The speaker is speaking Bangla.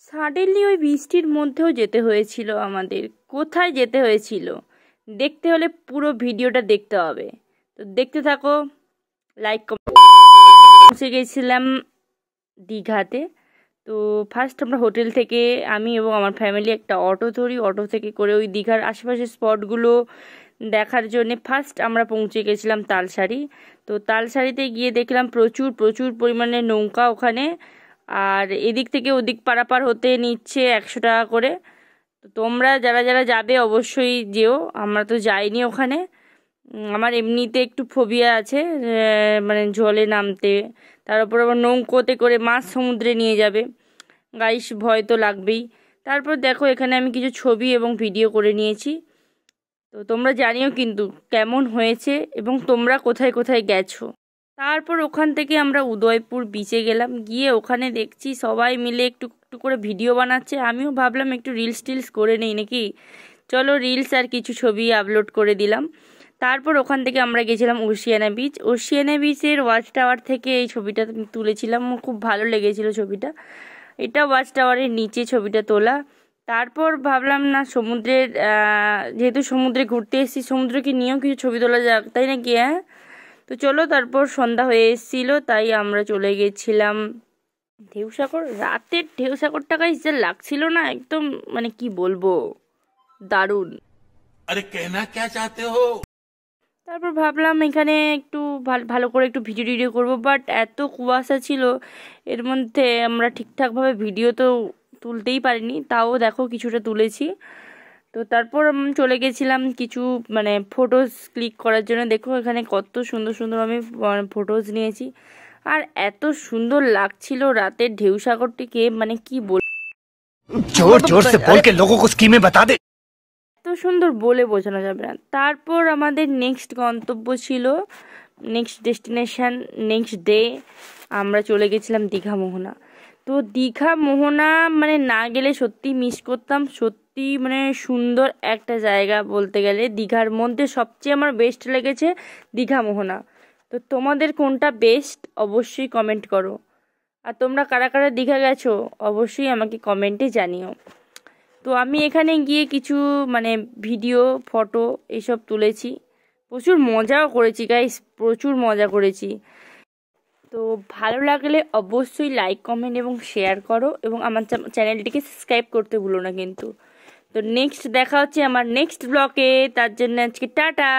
সাডেনলি ওই বৃষ্টির মধ্যেও যেতে হয়েছিল আমাদের। কোথায় যেতে হয়েছিল দেখতে হলে পুরো ভিডিওটা দেখতে হবে, তো দেখতে থাকো, লাইক পৌঁছে গেছিলাম দীঘাতে। তো ফার্স্ট আমরা হোটেল থেকে আমি এবং আমার ফ্যামিলি একটা অটো ধরি, অটো থেকে করে ওই দীঘার আশেপাশের স্পটগুলো দেখার জন্যে ফার্স্ট আমরা পৌঁছে গেছিলাম তালসারি। তো তালসারিতে গিয়ে দেখলাম প্রচুর প্রচুর পরিমাণে নৌকা ওখানে, আর এদিক থেকে ওদিক পারাপার হতে নিচ্ছে 100 টাকা করে। তো তোমরা যারা যারা যাবে অবশ্যই যেও, আমরা তো যাইনি ওখানে। আমার এমনিতে একটু ফোবিয়া আছে, মানে জলে নামতে, তার উপর আবার নৌকোতে করে মাছ সমুদ্রে নিয়ে যাবে, গাইস ভয় তো লাগবেই। তারপর দেখো এখানে আমি কিছু ছবি এবং ভিডিও করে নিয়েছি, তো তোমরা জানিও কিন্তু কেমন হয়েছে এবং তোমরা কোথায় কোথায় গেছো। তারপর ওখান থেকে আমরা উদয়পুর বিচে গেলাম, গিয়ে ওখানে দেখছি সবাই মিলে একটু একটু করে ভিডিও বানাচ্ছে। আমিও ভাবলাম একটু রিলস টিলস করে নেই নাকি, চলো রিলস আর কিছু ছবি আপলোড করে দিলাম। তারপর ওখান থেকে আমরা গেছিলাম ওশিয়ানা বিচ। ওশিয়ানা বিচের ওয়াচ টাওয়ার থেকে এই ছবিটা তুলেছিলাম, খুব ভালো লেগেছিল ছবিটা। এটা ওয়াচ টাওয়ারের নিচে ছবিটা তোলা। তারপর ভাবলাম না সমুদ্রের, যেহেতু সমুদ্রে ঘুরতে এসেছি, সমুদ্রকে নিয়েও কিছু ছবি তোলা যাক, তাই নাকি? হ্যাঁ, তো চলো। তারপর সন্ধ্যা হয়ে এসেছিলো, তাই আমরা চলে গেছিলাম ঢেউসাগর। রাতের ঢেউসাগরটা গাইস যা লাগছিল না, একদম মানে কি বলবো, দারুণ। আরে কেনা কে চাতে হো। তারপর ভাবলাম এখানে একটু ভালো করে একটু ভিডিও টিডিও করবো, বাট এত কুয়াশা ছিল এর মধ্যে আমরা ঠিকঠাকভাবে ভিডিও তো তুলতেই পারিনি, তাও দেখো কিছুটা তুলেছি। তো তারপর আমি চলে গেছিলাম কিছু মানে ফটোজ ক্লিক করার জন্য। দেখো এখানে কত সুন্দর সুন্দর আমি ফটোজ নিয়েছি, আর এত সুন্দর লাগছিল রাতের ঢেউসাগরটিকে, মানে কি বল, जोर जोर से बोल के लोगों को स्कीमें बता दे। এত সুন্দর বলে বোঝানো যাবে না। তারপর আমাদের নেক্সট গন্তব্য ছিল, নেক্সট ডেস্টিনেশন, নেক্সট ডে আমরা চলে গেছিলাম দীঘা মোহনা। তো দীঘা মোহনা মানে না গেলে সত্যি মিস করতাম, সত্যি মানে সুন্দর একটা জায়গা বলতে গেলে। দীঘার মধ্যে সবচেয়ে আমার বেস্ট লেগেছে দীঘা মোহনা। তো তোমাদের কোনটা বেস্ট অবশ্যই কমেন্ট করো, আর তোমরা কারা কারা দীঘা গেছো অবশ্যই আমাকে কমেন্টে জানিও। তো আমি এখানে গিয়ে কিছু মানে ভিডিও ফটো এইসব তুলেছি, প্রচুর মজাও করেছি গাইস, প্রচুর মজা করেছি। তো ভালো লাগলে অবশ্যই লাইক কমেন্ট এবং শেয়ার করো, এবং আমার চ্যানেলটিকে সাবস্ক্রাইব করতে ভুলো না কিন্তু। তো নেক্সট দেখা হচ্ছে আমার নেক্সট ব্লগে, তার জন্য আজকে টাটা।